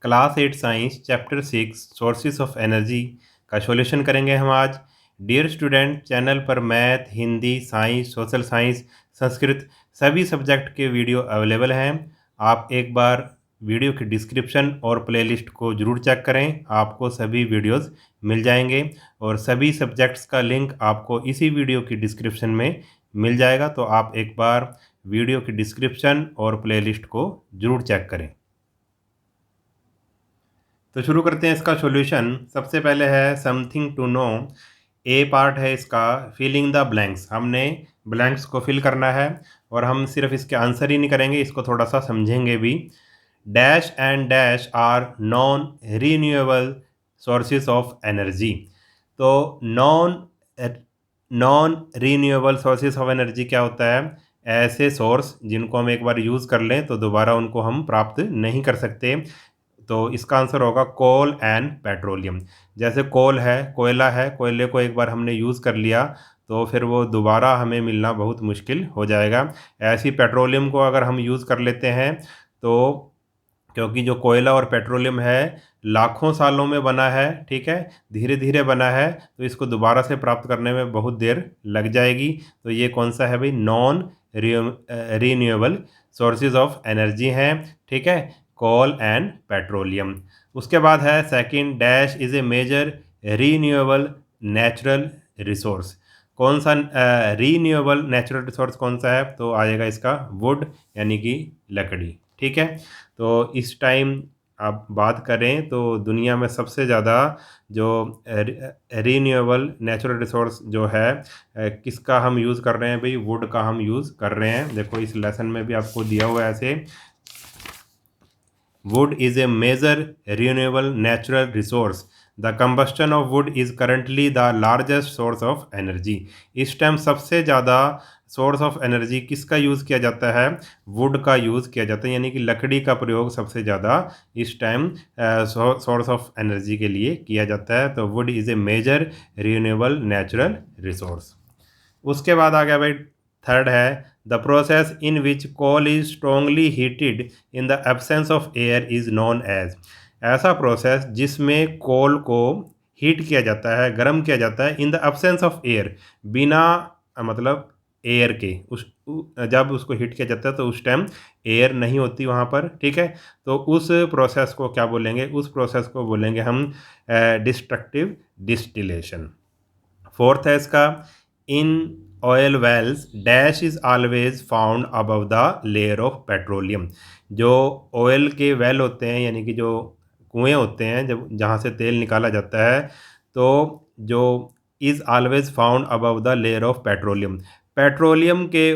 Class 8 science chapter 6 sources of energy का solution करेंगे हम आज। डियर स्टूडेंट, चैनल पर math, Hindi, science, social science, Sanskrit सभी सब्जेक्ट के वीडियो अवेलेबल हैं। आप एक बार वीडियो की डिस्क्रिप्शन और प्लेलिस्ट को ज़रूर चेक करें, आपको सभी वीडियोस मिल जाएंगे और सभी सब्जेक्ट्स का लिंक आपको इसी वीडियो की डिस्क्रिप्शन में मिल जाएगा। तो आप एक बार वीडियो की डिस्क्रिप्शन और प्लेलिस्ट को ज़रूर चेक करें। तो शुरू करते हैं इसका सॉल्यूशन। सबसे पहले है something to know. A part है इसका फिलिंग द ब्लैंक्स। हमने ब्लैंक्स को फिल करना है और हम सिर्फ इसके आंसर ही नहीं करेंगे, इसको थोड़ा सा समझेंगे भी। Dash and dash are non renewable sources of energy. तो non non renewable sources of energy क्या होता है? ऐसे सोर्स जिनको हम एक बार यूज़ कर लें तो दोबारा उनको हम प्राप्त नहीं कर सकते। तो इसका आंसर होगा कोल एंड पेट्रोलियम। जैसे कोल है, कोयला है, कोयले को एक बार हमने यूज़ कर लिया तो फिर वो दोबारा हमें मिलना बहुत मुश्किल हो जाएगा। ऐसी पेट्रोलियम को अगर हम यूज़ कर लेते हैं तो, क्योंकि जो कोयला और पेट्रोलियम है लाखों सालों में बना है, ठीक है, धीरे धीरे बना है, तो इसको दोबारा से प्राप्त करने में बहुत देर लग जाएगी। तो ये कौन सा है भाई? Non renewable sources of energy हैं, ठीक है, कोल एंड पेट्रोलियम। उसके बाद है second, dash is a major renewable natural resource. कौन सा रीन्यूएबल नेचुरल रिसोर्स कौन सा है? तो आएगा इसका वुड, यानी कि लकड़ी, ठीक है। तो इस टाइम आप बात करें तो दुनिया में सबसे ज़्यादा जो रीन्यूएबल नेचुरल रिसोर्स जो है किसका हम यूज़ कर रहे हैं भाई? वुड का हम यूज़ कर रहे हैं। देखो इस लेसन में भी आपको दिया हुआ है ऐसे, wood is a major renewable natural resource. The combustion of wood is currently the largest source of energy. इस टाइम सबसे ज़्यादा सोर्स ऑफ एनर्जी किसका यूज़ किया जाता है? वुड का यूज़ किया जाता है, यानी कि लकड़ी का प्रयोग सबसे ज़्यादा इस टाइम सोर्स ऑफ एनर्जी के लिए किया जाता है। तो wood is a major renewable natural resource. उसके बाद आ गया भाई थर्ड है the process in which coal is strongly heated in the absence of air is known as. ऐसा प्रोसेस जिसमें कोल को हीट किया जाता है, गर्म किया जाता है, इन द एब्सेंस ऑफ एयर, बिना मतलब एयर के, जब उसको हीट किया जाता है तो उस टाइम एयर नहीं होती वहाँ पर, ठीक है। तो उस प्रोसेस को क्या बोलेंगे? उस प्रोसेस को बोलेंगे हम डिस्ट्रक्टिव डिस्टिलेशन। फोर्थ है इसका, in oil wells dash is always found above the layer of petroleum. जो ऑयल के वेल होते हैं, यानी कि जो कुएं होते हैं जब जहाँ से तेल निकाला जाता है, तो जो is always found above the layer of petroleum, petroleum के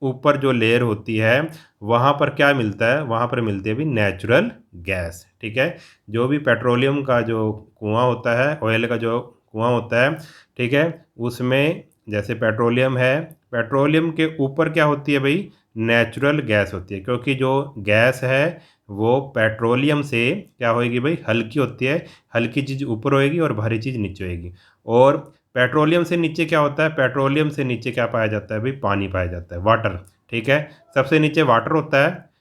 ऊपर जो लेयर होती है वहाँ पर क्या मिलता है? वहाँ पर मिलती है भी नेचुरल गैस, ठीक है। जो भी पेट्रोलियम का जो कुआं होता है, ऑयल का जो कुआं होता है, ठीक है, उसमें जैसे पेट्रोलियम है, पेट्रोलियम के ऊपर क्या होती है भाई? नेचुरल गैस होती है, क्योंकि जो गैस है वो पेट्रोलियम से क्या होएगी भाई? हल्की होती है। हल्की चीज़ ऊपर होएगी और भारी चीज़ नीचे होएगी। और पेट्रोलियम से नीचे क्या होता है? पेट्रोलियम से नीचे क्या पाया जाता है भाई? पानी पाया जाता है, वाटर, ठीक है। सबसे नीचे वाटर होता है,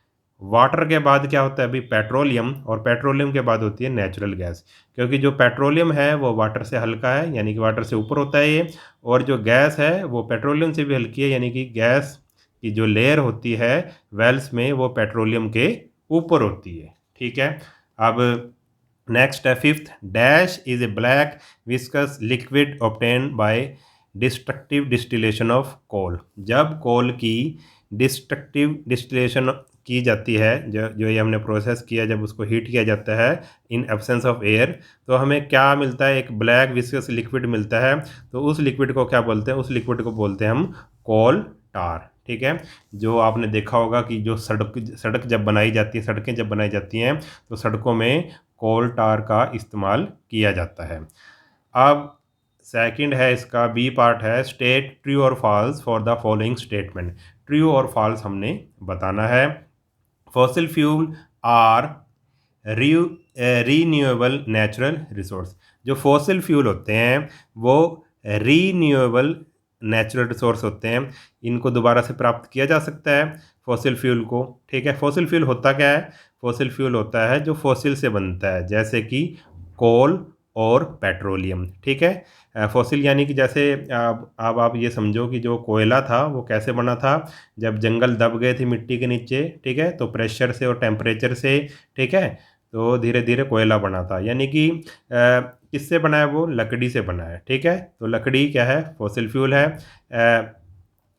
वाटर के बाद क्या होता है अभी? पेट्रोलियम, और पेट्रोलियम के बाद होती है नेचुरल गैस। क्योंकि जो पेट्रोलियम है वो वाटर से हल्का है, यानी कि वाटर से ऊपर होता है ये, और जो गैस है वो पेट्रोलियम से भी हल्की है, यानी कि गैस की जो लेयर होती है वेल्स में वो पेट्रोलियम के ऊपर होती है, ठीक है। अब नेक्स्ट है fifth, dash is a black viscous liquid obtain by destructive distillation of coal. जब कोल की डिस्ट्रक्टिव डिस्टिलेशन की जाती है, जो ये हमने प्रोसेस किया, जब उसको हीट किया जाता है इन एब्सेंस ऑफ एयर, तो हमें क्या मिलता है? एक ब्लैक विस्कस लिक्विड मिलता है। तो उस लिक्विड को क्या बोलते हैं? उस लिक्विड को बोलते हैं हम कोल टार, ठीक है। जो आपने देखा होगा कि जो सड़क जब बनाई जाती है, सड़कें जब बनाई जाती हैं तो सड़कों में कोल टार का इस्तेमाल किया जाता है। अब सेकंड है इसका, बी पार्ट है, स्टेट ट्रू और false for the following statement. True और फॉल्स हमने बताना है। Fossil fuel are renewable natural resource. जो फॉसिल फ्यूल होते हैं वो रीन्यूएबल नेचुरल रिसोर्स होते हैं, इनको दोबारा से प्राप्त किया जा सकता है। फॉसिल फ्यूल को। ठीक है, फॉसिल फ्यूल होता क्या है? फॉसिल फ्यूल होता है जो फॉसिल से बनता है, जैसे कि कोल और पेट्रोलियम। ठीक है, फॉसिल यानी कि जैसे अब आप ये समझो कि जो कोयला था वो कैसे बना था, जब जंगल दब गए थे मिट्टी के नीचे, ठीक है, तो प्रेशर से और टेम्परेचर से, ठीक है, तो धीरे धीरे कोयला बना था। यानी कि किससे बना है? वो लकड़ी से बना है। ठीक है, तो लकड़ी क्या है? फॉसिल फ्यूल है।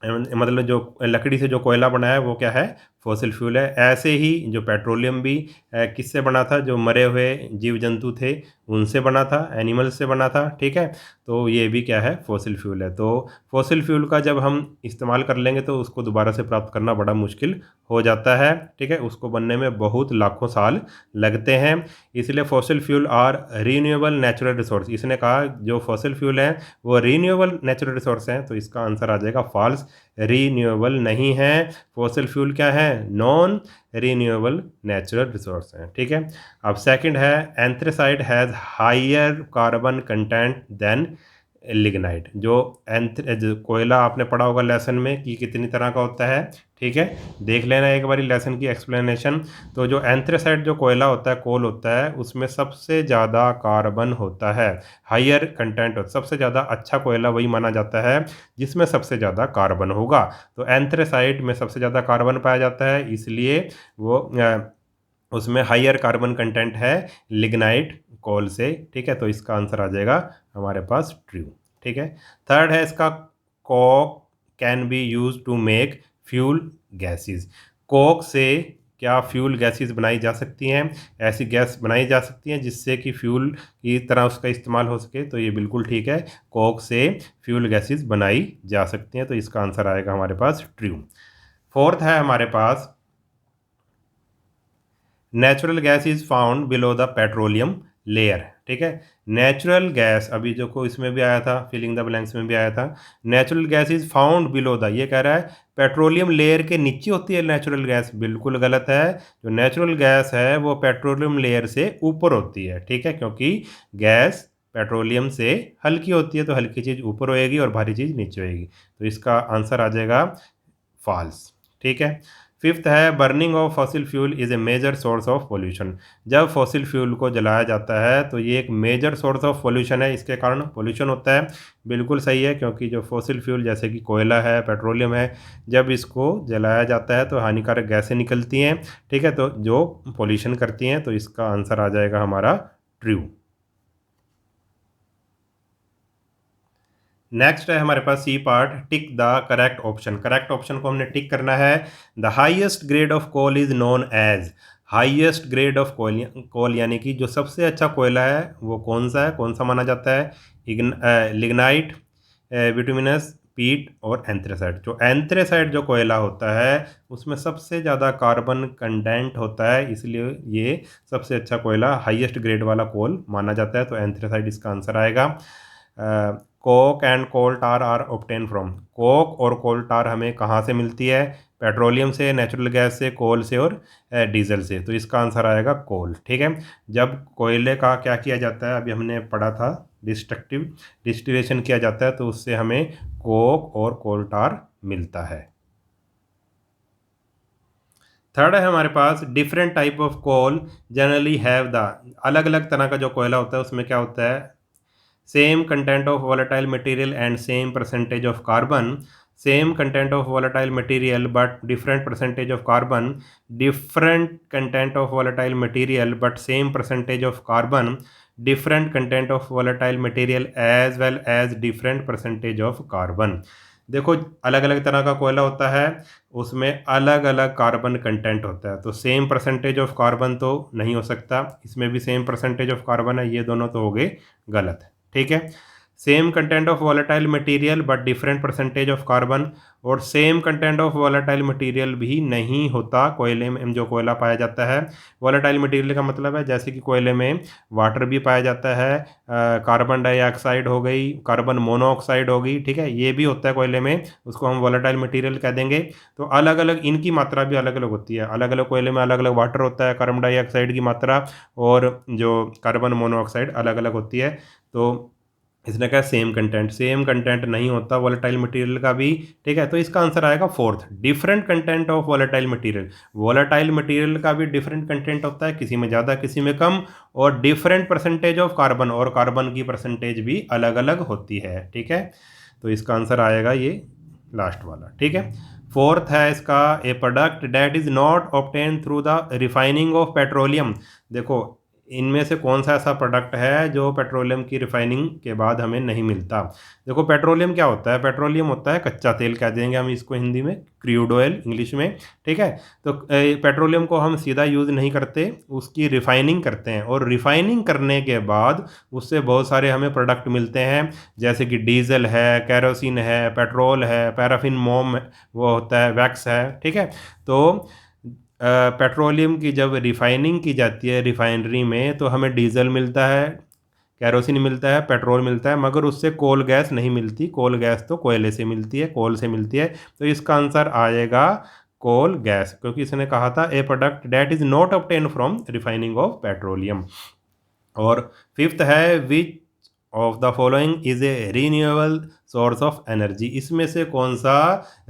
मतलब जो लकड़ी से जो कोयला बना है वो क्या है? फॉसिल फ्यूल है। ऐसे ही जो पेट्रोलियम भी किससे बना था? जो मरे हुए जीव जंतु थे उनसे बना था, एनिमल्स से बना था। ठीक है, तो ये भी क्या है? फॉसिल फ्यूल है। तो फॉसिल फ्यूल का जब हम इस्तेमाल कर लेंगे तो उसको दोबारा से प्राप्त करना बड़ा मुश्किल हो जाता है। ठीक है, उसको बनने में बहुत लाखों साल लगते हैं। इसलिए fossil fuel are renewable natural resource. इसने कहा जो फॉसिल फ्यूल हैं वो रीन्यूएबल नेचुरल रिसोर्स हैं, तो इसका आंसर आ जाएगा फॉल्स, रीन्यूएबल नहीं है। फॉसिल फ्यूल क्या है? नॉन रीन्यूएबल नेचुरल रिसोर्स हैं। ठीक है, अब सेकंड है anthracite has higher carbon content than lignite. जो कोयला आपने पढ़ा होगा लेसन में कि कितनी तरह का होता है। ठीक है, देख लेना एक बारी लेसन की एक्सप्लेनेशन। तो जो एंथ्रेसाइट जो कोयला होता है, कोल होता है, उसमें सबसे ज़्यादा कार्बन होता है, हायर कंटेंट होता है। सबसे ज़्यादा अच्छा कोयला वही माना जाता है जिसमें सबसे ज़्यादा कार्बन होगा। तो एंथ्रेसाइट में सबसे ज़्यादा कार्बन पाया जाता है, इसलिए वो उसमें हायर कार्बन कंटेंट है लिग्नाइट कोल से। ठीक है, तो इसका आंसर आ जाएगा हमारे पास ट्रू। ठीक है, थर्ड है इसका coke can be use to make fuel gases. Coke से क्या फ्यूल गैसेस बनाई जा सकती हैं? ऐसी गैस बनाई जा सकती हैं जिससे कि फ्यूल की तरह उसका इस्तेमाल हो सके। तो ये बिल्कुल ठीक है, कोक से फ्यूल गैसेस बनाई जा सकती हैं, तो इसका आंसर आएगा हमारे पास ट्रू। फोर्थ है हमारे पास natural gas is found below the petroleum layer. ठीक है, नेचुरल गैस अभी जो को इसमें भी आया था, फिलिंग द ब्लैंक्स में भी आया था, natural gas is found below the, ये कह रहा है पेट्रोलियम लेयर के नीचे होती है नेचुरल गैस। बिल्कुल गलत है, जो नेचुरल गैस है वो पेट्रोलियम लेयर से ऊपर होती है। ठीक है, क्योंकि गैस पेट्रोलियम से हल्की होती है, तो हल्की चीज़ ऊपर होएगी और भारी चीज़ नीचे होएगी, तो इसका आंसर आ जाएगा फॉल्स। ठीक है, फिफ्थ है burning of fossil fuel is a major source of pollution. जब फॉसिल फ्यूल को जलाया जाता है तो ये एक मेजर सोर्स ऑफ पोल्यूशन है, इसके कारण पोल्यूशन होता है। बिल्कुल सही है, क्योंकि जो फॉसिल फ्यूल जैसे कि कोयला है, पेट्रोलियम है, जब इसको जलाया जाता है तो हानिकारक गैसें निकलती हैं। ठीक है, तो जो पोल्यूशन करती हैं, तो इसका आंसर आ जाएगा हमारा ट्रू। नेक्स्ट है हमारे पास C part, tick the correct option. Correct option को हमने टिक करना है। The highest grade of coal is known as. Highest grade of coal यानी कि जो सबसे अच्छा कोयला है वो कौन सा है, कौन सा माना जाता है? लिग्नाइट, बिटुमिनस, पीट और एंथ्रेसाइट। जो एंथ्रेसाइट जो कोयला होता है उसमें सबसे ज़्यादा कार्बन कंटेंट होता है, इसलिए ये सबसे अच्छा कोयला, हाईएस्ट ग्रेड वाला कोल माना जाता है, तो एंथ्रेसाइट इसका आंसर आएगा। Coke and coal tar are obtain from. Coke और कोल टार हमें कहाँ से मिलती है? पेट्रोलियम से, नेचुरल गैस से, कोल से और डीजल से, तो इसका आंसर आएगा कोल। ठीक है, जब कोयले का क्या किया जाता है, अभी हमने पढ़ा था, डिस्ट्रक्टिव डिस्टिलेशन किया जाता है, तो उससे हमें कोक और कोल टार मिलता है। थर्ड है हमारे पास different type of coal generally have the. अलग अलग तरह का जो कोयला होता है उसमें क्या होता है? same content of volatile material and same percentage of carbon, same content of volatile material but different percentage of carbon, different content of volatile material but same percentage of carbon, different content of volatile material as well as different percentage of carbon। देखो, अलग अलग तरह का कोयला होता है, उसमें अलग अलग कार्बन कंटेंट होता है, तो सेम परसेंटेज ऑफ कार्बन तो नहीं हो सकता, इसमें भी सेम परसेंटेज ऑफ कार्बन है, ये दोनों तो हो गए गलत। ठीक है, same content of volatile material but different percentage of carbon, और same content of volatile material भी नहीं होता कोयले में, जो कोयला पाया जाता है। वॉलेटाइल मटेरियल का मतलब है जैसे कि कोयले में वाटर भी पाया जाता है, कार्बन डाइऑक्साइड हो गई, कार्बन मोनोऑक्साइड हो गई, ठीक है, ये भी होता है कोयले में, उसको हम वॉलेटाइल मटेरियल कह देंगे। तो अलग अलग इनकी मात्रा भी अलग अलग होती है, अलग अलग कोयले में अलग अलग वाटर होता है, कार्बन डाइऑक्साइड की मात्रा और जो कार्बन मोनोऑक्साइड अलग अलग होती है। तो इसने कहा सेम कंटेंट नहीं होता वोलेटाइल मटेरियल का भी, ठीक है। तो इसका आंसर आएगा fourth, different content of volatile material. Volatile material का भी डिफरेंट कंटेंट होता है, किसी में ज़्यादा किसी में कम, और डिफरेंट परसेंटेज ऑफ कार्बन, और कार्बन की परसेंटेज भी अलग अलग होती है, ठीक है। तो इसका आंसर आएगा ये लास्ट वाला, ठीक है। फोर्थ है इसका, a product that is not obtain through the refining of petroleum. देखो इनमें से कौन सा ऐसा प्रोडक्ट है जो पेट्रोलियम की रिफाइनिंग के बाद हमें नहीं मिलता। देखो पेट्रोलियम क्या होता है, पेट्रोलियम होता है कच्चा तेल, कह देंगे हम इसको हिंदी में, क्रूड ऑयल इंग्लिश में, ठीक है। तो पेट्रोलियम को हम सीधा यूज़ नहीं करते, उसकी रिफाइनिंग करते हैं, और रिफाइनिंग करने के बाद उससे बहुत सारे हमें प्रोडक्ट मिलते हैं, जैसे कि डीजल है, कैरोसिन है, पेट्रोल है, पैराफिन मोम वो होता है, वैक्स है, ठीक है। तो पेट्रोलियम की जब रिफाइनिंग की जाती है रिफाइनरी में, तो हमें डीजल मिलता है, कैरोसिन मिलता है, पेट्रोल मिलता है, मगर उससे कोल गैस नहीं मिलती। कोल गैस तो कोयले से मिलती है, कोल से मिलती है। तो इसका आंसर आएगा कोल गैस, क्योंकि इसने कहा था a product that is not obtain from refining of petroleum. और फिफ्थ है, which of the following is a renewable source of energy. इसमें से कौन सा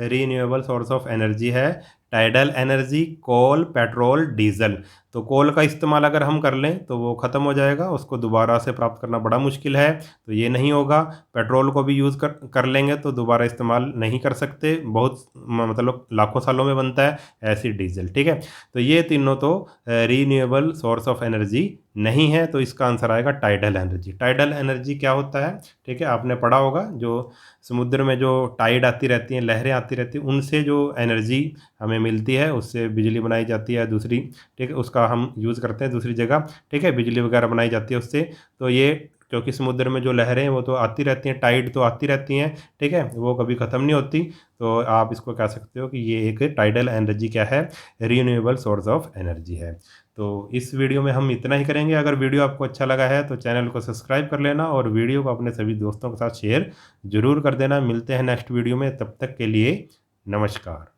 रीन्यूएबल सोर्स ऑफ एनर्जी है? Tidal energy, coal, petrol, diesel. तो कोल का इस्तेमाल अगर हम कर लें तो वो ख़त्म हो जाएगा, उसको दोबारा से प्राप्त करना बड़ा मुश्किल है, तो ये नहीं होगा। पेट्रोल को भी यूज़ कर लेंगे तो दोबारा इस्तेमाल नहीं कर सकते, बहुत मतलब लाखों सालों में बनता है, ऐसी डीजल, ठीक है। तो ये तीनों तो रीन्यूएबल सोर्स ऑफ एनर्जी नहीं है, तो इसका आंसर आएगा टाइडल एनर्जी। टाइडल एनर्जी क्या होता है, ठीक है, आपने पढ़ा होगा, जो समुद्र में जो टाइड आती रहती हैं, लहरें आती रहती हैं, उनसे जो एनर्जी हमें मिलती है, उससे बिजली बनाई जाती है दूसरी, ठीक है, उसका हम यूज़ करते हैं दूसरी जगह, ठीक है, बिजली वगैरह बनाई जाती है उससे। तो ये क्योंकि समुद्र में जो लहरें हैं वो तो आती रहती हैं, टाइड तो आती रहती हैं, ठीक है, वो कभी ख़त्म नहीं होती। तो आप इसको कह सकते हो कि ये एक टाइडल एनर्जी क्या है, रीन्यूएबल सोर्स ऑफ एनर्जी है। तो इस वीडियो में हम इतना ही करेंगे। अगर वीडियो आपको अच्छा लगा है तो चैनल को सब्सक्राइब कर लेना, और वीडियो को अपने सभी दोस्तों के साथ शेयर ज़रूर कर देना। मिलते हैं नेक्स्ट वीडियो में, तब तक के लिए नमस्कार।